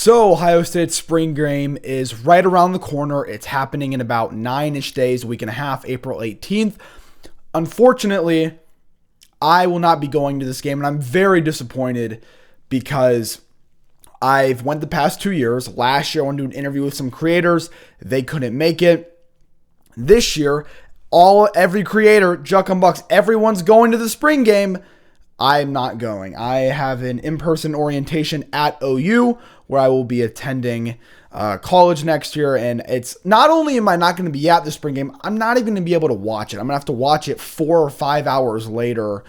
So, Ohio State spring game is right around the corner. It's happening in about 9-ish days, a week and a half, April 18th. Unfortunately, I will not be going to this game, and I'm very disappointed because I've went the past 2 years. Last year, I went to an interview with some creators. They couldn't make it. This year, every creator, Juck and Bucks, everyone's going to the spring game. I'm not going. I have an in-person orientation at OU where I will be attending college next year. And it's not only am I not going to be at the spring game, I'm not even going to be able to watch it. I'm going to have to watch it 4 or 5 hours later.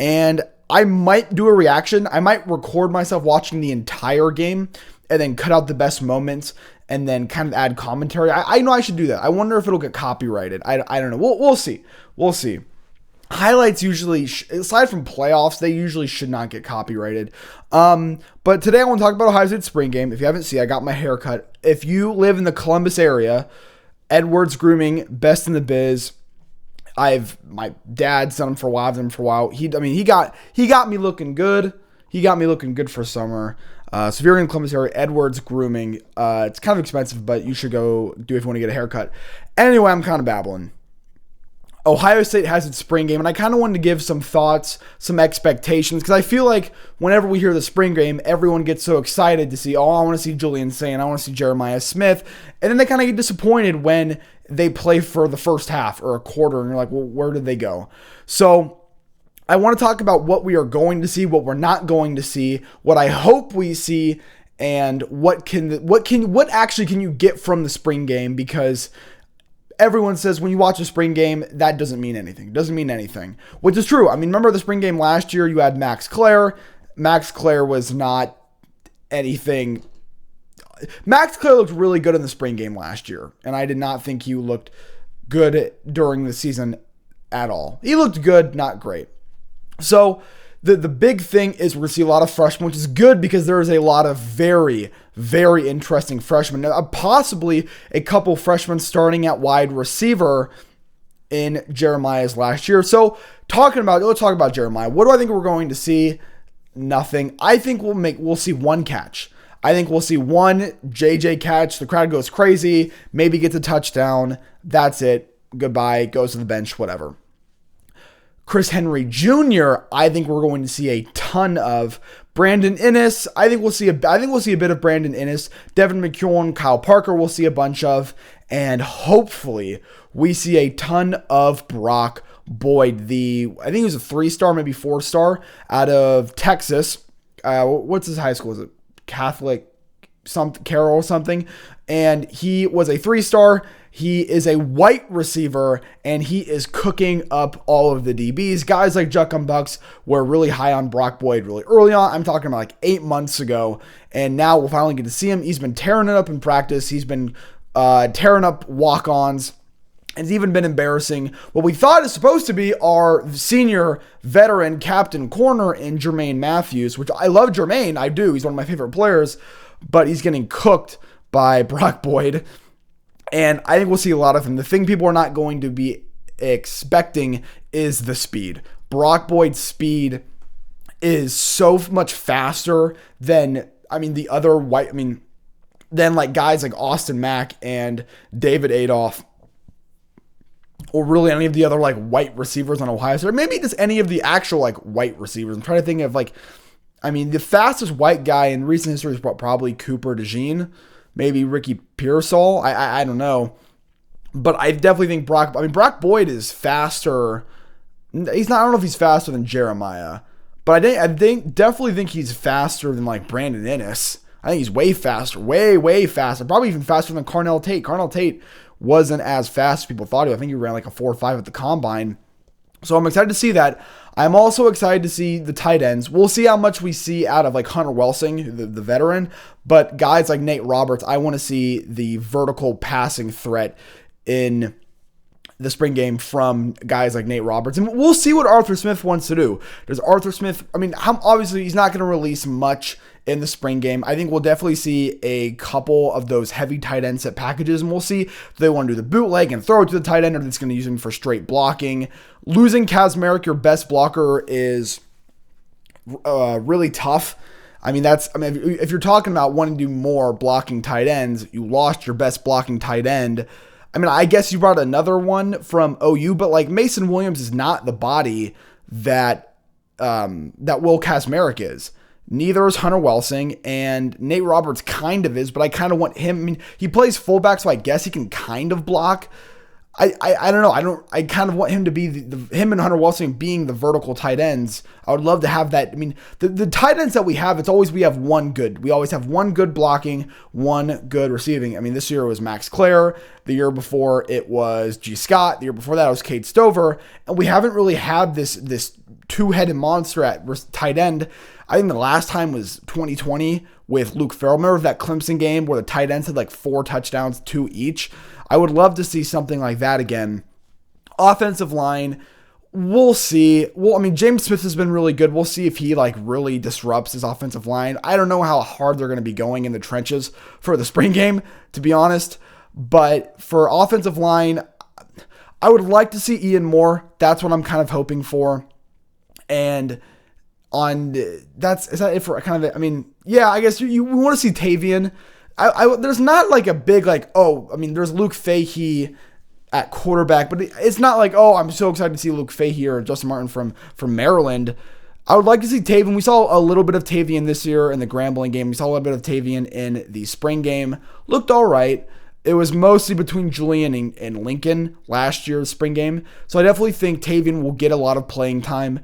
And I might do a reaction. I might record myself watching the entire game and then cut out the best moments and then kind of add commentary. I know I should do that. I wonder if it'll get copyrighted. I don't know. We'll see. We'll see. Highlights usually, aside from playoffs, they usually should not get copyrighted. But today I want to talk about Ohio State spring game. If you haven't seen, I got my hair cut. If you live in the Columbus area, Edwards Grooming, best in the biz. My dad's done him for a while. I've done him for a while. He got me looking good. He got me looking good for summer. So if you're in the Columbus area, Edwards Grooming, it's kind of expensive, but you should go do it if you want to get a haircut. Anyway, I'm kind of babbling. Ohio State has its spring game, and I kind of wanted to give some thoughts, some expectations, because I feel like whenever we hear the spring game, everyone gets so excited to see, I want to see Julian Sain, I want to see Jeremiah Smith, and then they kind of get disappointed when they play for the first half or a quarter, and you're like, well, where did they go? So I want to talk about what we are going to see, what we're not going to see, what I hope we see, and what actually can you get from the spring game, because everyone says when you watch a spring game, that doesn't mean anything. It doesn't mean anything, which is true. I mean, remember the spring game last year, you had Max Clare. Max Clare was not anything. Max Clare looked really good in the spring game last year, and I did not think he looked good during the season at all. He looked good, not great. So the big thing is we're going to see a lot of freshmen, which is good because there is a lot of very, very interesting freshmen. Possibly a couple freshmen starting at wide receiver in Jeremiah's last year. So let's talk about Jeremiah. What do I think we're going to see? Nothing. I think we'll see one catch. I think we'll see one JJ catch. The crowd goes crazy. Maybe gets a touchdown. That's it. Goodbye. Goes to the bench. Whatever. Chris Henry Jr., I think we're going to see a ton of. Brandon Inniss, I think we'll see a bit of Brandon Inniss. Devin McKeown, Kyle Parker we'll see a bunch of. And hopefully we see a ton of Brock Boyd. I think he was a 3-star, maybe 4-star out of Texas. What's his high school? Is it Catholic Carroll or something? And he was a 3-star. He is a white receiver, and he is cooking up all of the DBs. Guys like Juck and Bucks were really high on Brock Boyd really early on. I'm talking about like 8 months ago, and now we'll finally get to see him. He's been tearing it up in practice. He's been tearing up walk-ons. It's even been embarrassing what we thought is supposed to be our senior veteran captain corner in Jermaine Matthews, which I love Jermaine. I do. He's one of my favorite players, but he's getting cooked by Brock Boyd. And I think we'll see a lot of him. The thing people are not going to be expecting is the speed. Brock Boyd's speed is so much faster than, than like guys like Austin Mack and David Adolph, or really any of the other like white receivers on Ohio State, or maybe just any of the actual like white receivers. I'm trying to think of the fastest white guy in recent history is probably Cooper DeJean. Maybe Ricky Pearsall. I don't know. But I definitely think Brock Boyd is faster. I don't know if he's faster than Jeremiah. But I definitely think he's faster than like Brandon Inniss. I think he's way faster. Way, way faster. Probably even faster than Carnell Tate. Carnell Tate wasn't as fast as people thought he was. I think he ran like a 4.5 at the combine. So I'm excited to see that. I'm also excited to see the tight ends. We'll see how much we see out of like Hunter Welsing, the veteran. But guys like Nate Roberts, I want to see the vertical passing threat in the spring game from guys like Nate Roberts. And we'll see what Arthur Smith wants to do. Does Arthur Smith, obviously he's not going to release much in the spring game. I think we'll definitely see a couple of those heavy tight end set packages, and we'll see if they want to do the bootleg and throw it to the tight end, or if it's going to use him for straight blocking. Losing Kaz Merrick, your best blocker, is really tough. if you're talking about wanting to do more blocking tight ends, you lost your best blocking tight end. I mean, I guess you brought another one from OU, but like Mason Williams is not the body that Will Kacmarek is. Neither is Hunter Welsing, and Nate Roberts kind of is, but I kind of want him. I mean, he plays fullback, so I guess he can kind of block. I don't know. I kind of want him to be him and Hunter Welsing being the vertical tight ends. I would love to have that. I mean, the tight ends that we have, we always have one good blocking, one good receiving. I mean, this year it was Max Clare. The year before it was G. Scott. The year before that it was Cade Stover. And we haven't really had this two-headed monster at tight end. I think the last time was 2020 with Luke Farrell. Remember that Clemson game where the tight ends had like 4 touchdowns, 2 each? I would love to see something like that again. Offensive line, we'll see. Well, I mean, James Smith has been really good. We'll see if he like really disrupts his offensive line. I don't know how hard they're going to be going in the trenches for the spring game, to be honest. But for offensive line, I would like to see Ian Moore. That's what I'm kind of hoping for. And is that it for kind of it? I mean, yeah, I guess you want to see Tavian. There's not like a big there's Luke Fahey at quarterback, but it's not like, oh, I'm so excited to see Luke Fahey or Justin Martin from Maryland. I would like to see Tavian. We saw a little bit of Tavian this year in the Grambling game. We saw a little bit of Tavian in the spring game. Looked all right. It was mostly between Julian and Lincoln last year's spring game. So I definitely think Tavian will get a lot of playing time.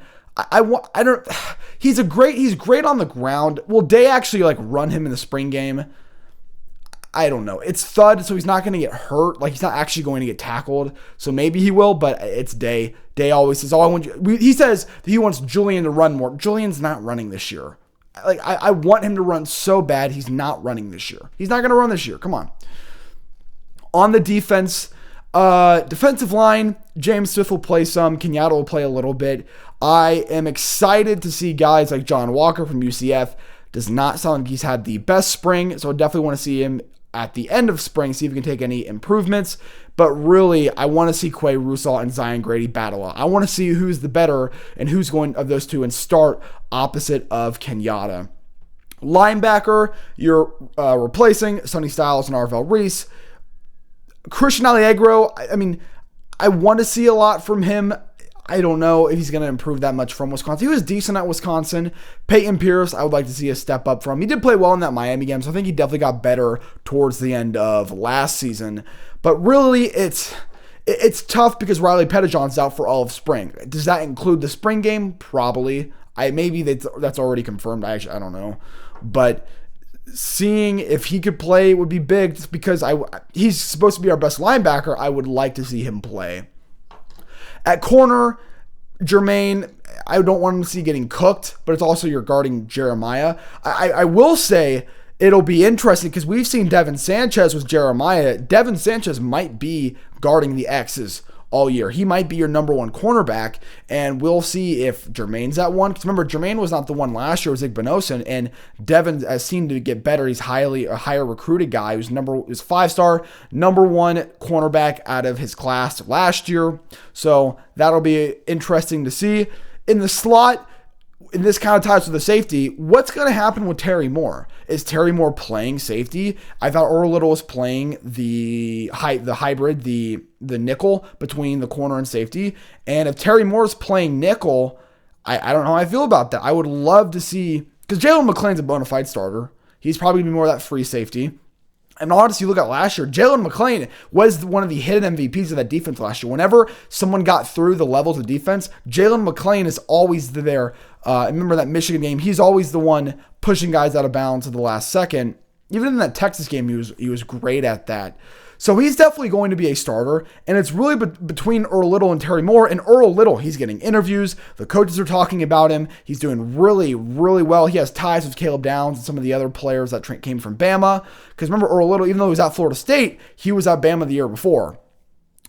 He's great on the ground. Will Day actually like run him in the spring game? I don't know. It's Thud, so he's not going to get hurt. Like, he's not actually going to get tackled. So maybe he will, but it's Day. Day always says, he says that he wants Julian to run more. Julian's not running this year. Like, I want him to run so bad. He's not running this year. He's not going to run this year. Come on. On the defense, defensive line, James Smith will play some. Kenyatta will play a little bit. I am excited to see guys like John Walker from UCF. Does not sound like he's had the best spring, so I definitely want to see him at the end of spring, see if we can take any improvements. But really, I want to see Quay Russaw and Zion Grady battle out. I want to see who's the better and who's going of those two and start opposite of Kenyatta. Linebacker, you're replacing Sonny Styles and Arvell Reese. Christian Allegro, I want to see a lot from him. I don't know if he's going to improve that much from Wisconsin. He was decent at Wisconsin. Peyton Pierce, I would like to see a step up from. He did play well in that Miami game, so I think he definitely got better towards the end of last season. But really, it's tough because Riley Pettijohn's out for all of spring. Does that include the spring game? Probably. Maybe that's already confirmed. I don't know. But seeing if he could play would be big just because he's supposed to be our best linebacker. I would like to see him play. At corner, Jermaine, I don't want him to see getting cooked, but it's also you're guarding Jeremiah. I will say it'll be interesting because we've seen Devin Sanchez with Jeremiah. Devin Sanchez might be guarding the X's all year. He might be your number one cornerback, and we'll see if Jermaine's at one. Because remember, Jermaine was not the one last year, it was Igbinosun, and Devin has seemed to get better. He's a higher recruited guy. He was 5-star, number one cornerback out of his class last year. So that'll be interesting to see. In the slot, and this kind of ties with the safety, what's going to happen with Terry Moore? Is Terry Moore playing safety? I thought Earl Little was playing the hybrid, the nickel between the corner and safety. And if Terry Moore is playing nickel, I don't know how I feel about that. I would love to see, because Jalen McClain's a bona fide starter. He's probably going to be more of that free safety. And honestly, you look at last year, Jalen McClain was one of the hidden MVPs of that defense last year. Whenever someone got through the levels of defense, Jalen McClain is always there. I remember that Michigan game. He's always the one pushing guys out of bounds at the last second. Even in that Texas game, he was great at that. So he's definitely going to be a starter, and it's really between Earl Little and Terry Moore. And Earl Little, he's getting interviews. The coaches are talking about him. He's doing really, really well. He has ties with Caleb Downs and some of the other players that came from Bama. Because remember, Earl Little, even though he was at Florida State, he was at Bama the year before.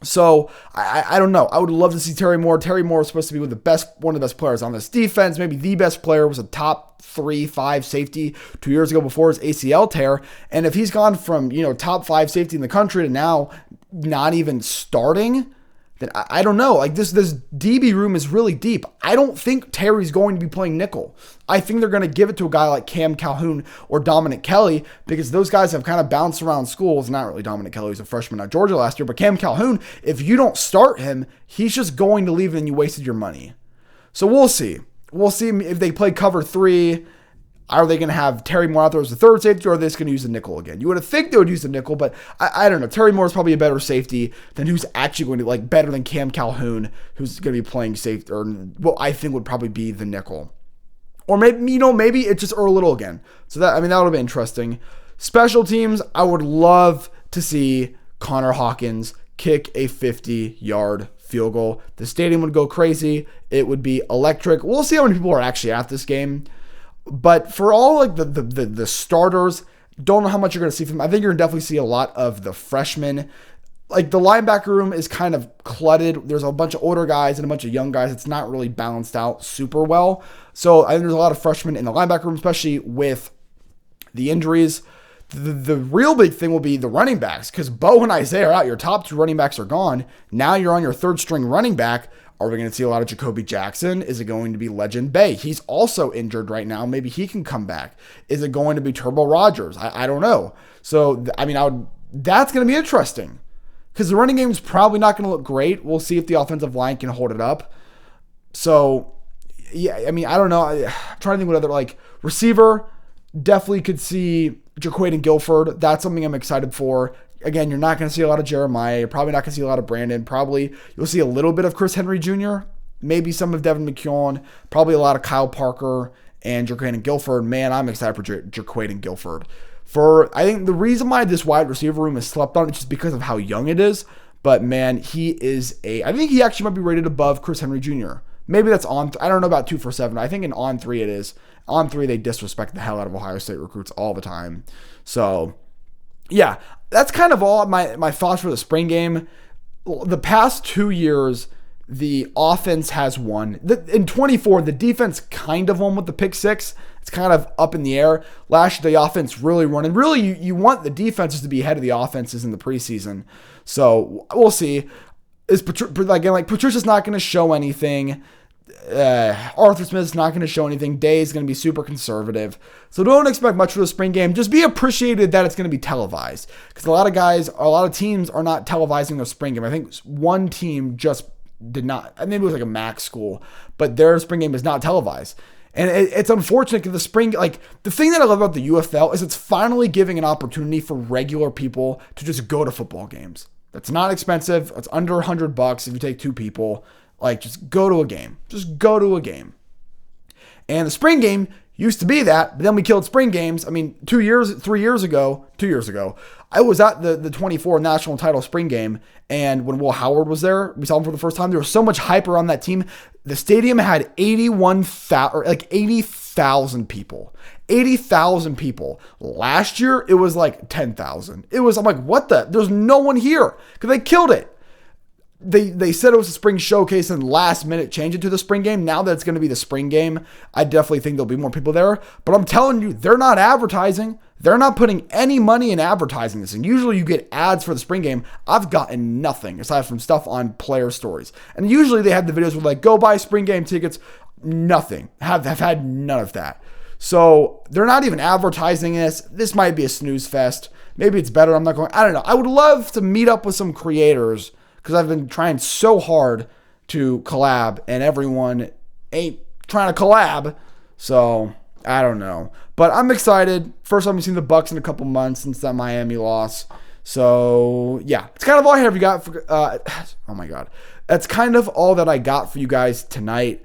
So I don't know. I would love to see Terry Moore. Terry Moore is supposed to be one of the best players on this defense. Maybe the best player. Was a top 3-5 safety 2 years ago before his ACL tear. And if he's gone from top 5 safety in the country to now not even starting, then I don't know. Like this DB room is really deep. I don't think Terry's going to be playing nickel. I think they're going to give it to a guy like Cam Calhoun or Dominic Kelly because those guys have kind of bounced around schools. Not really Dominic Kelly, who's a freshman at Georgia last year, but Cam Calhoun, if you don't start him, he's just going to leave and you wasted your money. So we'll see. We'll see if they play cover 3. Are they going to have Terry Moore out there as the third safety, or are they just going to use the nickel again? You would have think they would use the nickel, but I don't know. Terry Moore is probably a better safety than who's actually going to, like, better than Cam Calhoun, who's going to be playing safety, or what I think would probably be the nickel. Or maybe, maybe it's just Earl Little again. So that would have been interesting. Special teams, I would love to see Connor Hawkins kick a 50-yard field goal. The stadium would go crazy. It would be electric. We'll see how many people are actually at this game. But for all like the starters, don't know how much you're going to see from them. I think you're going to definitely see a lot of the freshmen. Like the linebacker room is kind of cluttered. There's a bunch of older guys and a bunch of young guys. It's not really balanced out super well. So I think there's a lot of freshmen in the linebacker room, especially with the injuries. The real big thing will be the running backs, because Bo and Isaiah are out. Your top 2 running backs are gone. Now you're on your third string running back. Are we going to see a lot of Jacoby Jackson? Is it going to be Legend Bey? He's also injured right now. Maybe he can come back. Is it going to be Turbo Rogers? I don't know. So, that's going to be interesting, because the running game is probably not going to look great. We'll see if the offensive line can hold it up. So, yeah, I don't know. I'm trying to think what other, like, receiver, definitely could see Jaquaden Guilford. That's something I'm excited for. Again, you're not going to see a lot of Jeremiah. You're probably not going to see a lot of Brandon. Probably you'll see a little bit of Chris Henry Jr., maybe some of Devin McKeown, probably a lot of Kyle Parker and Jaquaden Guilford. Man, I'm excited for Jaquaden Guilford. I think the reason why this wide receiver room is slept on is just because of how young it is. But man, I think he actually might be rated above Chris Henry Jr. Maybe that's on, I don't know about 2 for 7. I think in on 3 it is. On 3, they disrespect the hell out of Ohio State recruits all the time. So, yeah, that's kind of all my thoughts for the spring game. The past 2 years, the offense has won. In 24, the defense kind of won with the pick 6. It's kind of up in the air. Last year, the offense really won. And really, you want the defenses to be ahead of the offenses in the preseason. So we'll see. Patricia's not going to show anything. Arthur Smith's not going to show anything. Day is going to be super conservative. So don't expect much for the spring game. Just be appreciated that it's going to be televised. Because a lot of teams are not televising their spring game. I think one team just did not. Maybe it was like a MAC school. But their spring game is not televised. And it's unfortunate because the spring, like the thing that I love about the UFL is it's finally giving an opportunity for regular people to just go to football games. That's not expensive. It's under $100 if you take 2 people. Like, just go to a game. Just go to a game. And the spring game used to be that, but then we killed spring games. 3 years ago, I was at the 24 national title spring game, and when Will Howard was there, we saw him for the first time. There was so much hype around that team. The stadium had 80,000 people. 80,000 people. Last year, it was like 10,000. I'm like, what the? There's no one here, because they killed it. They said it was a spring showcase and last minute change it to the spring game. Now that it's going to be the spring game, I definitely think there'll be more people there. But I'm telling you, they're not advertising. They're not putting any money in advertising this. And usually you get ads for the spring game. I've gotten nothing aside from stuff on player stories. And usually they have the videos where like, go buy spring game tickets. Nothing. Have had none of that. So they're not even advertising this. This might be a snooze fest. Maybe it's better. I don't know. I would love to meet up with some creators, because I've been trying so hard to collab, and everyone ain't trying to collab. So, I don't know. But I'm excited. First time we've seen the Bucks in a couple months since that Miami loss. So, yeah. It's kind of all I have you got for... oh, my God. That's kind of all that I got for you guys tonight.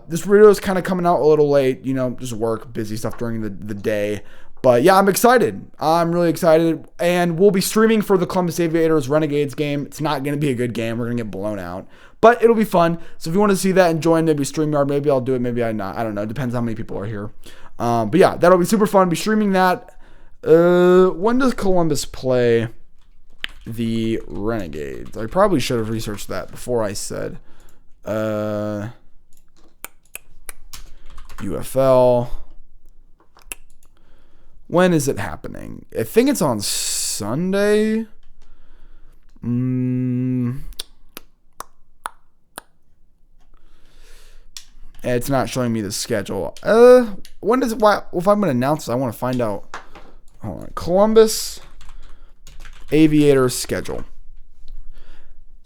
This video is kind of coming out a little late. Just work, busy stuff during the day. But yeah, I'm excited. I'm really excited. And we'll be streaming for the Columbus Aviators Renegades game. It's not going to be a good game. We're going to get blown out. But it'll be fun. So if you want to see that and join maybe StreamYard, maybe I'll do it. Maybe I'm not. I don't know. It depends how many people are here. But yeah, that'll be super fun. I'll be streaming that. When does Columbus play the Renegades? I probably should have researched that before I said UFL. When is it happening? I think it's on Sunday. It's not showing me the schedule. When does why? If I'm gonna announce this, I want to find out. Hold on, Columbus Aviators schedule.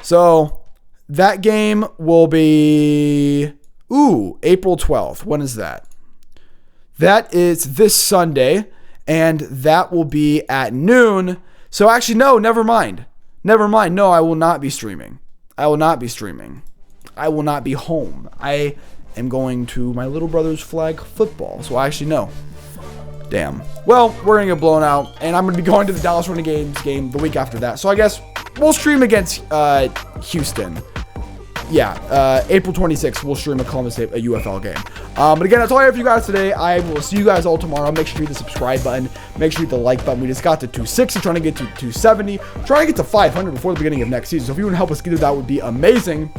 So that game will be April 12th. When is that? That is this Sunday, and that will be at noon. So actually, no, never mind. Never mind. No, I will not be streaming. I will not be streaming. I will not be home. I am going to my little brother's flag football. So actually, no. Damn. Well, we're going to get blown out, and I'm going to be going to the Dallas Renegades game the week after that. So I guess we'll stream against Houston. Yeah, April 26th, we'll stream a Columbus a UFL game. But again, that's all I have for you guys today. I will see you guys all tomorrow. Make sure you hit the subscribe button. Make sure you hit the like button. We just got to 260, trying to get to 270, trying to get to 500 before the beginning of next season. So if you want to help us get to that, would be amazing.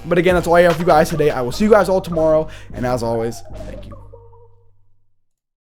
But again, that's all I have for you guys today. I will see you guys all tomorrow. And as always, thank you.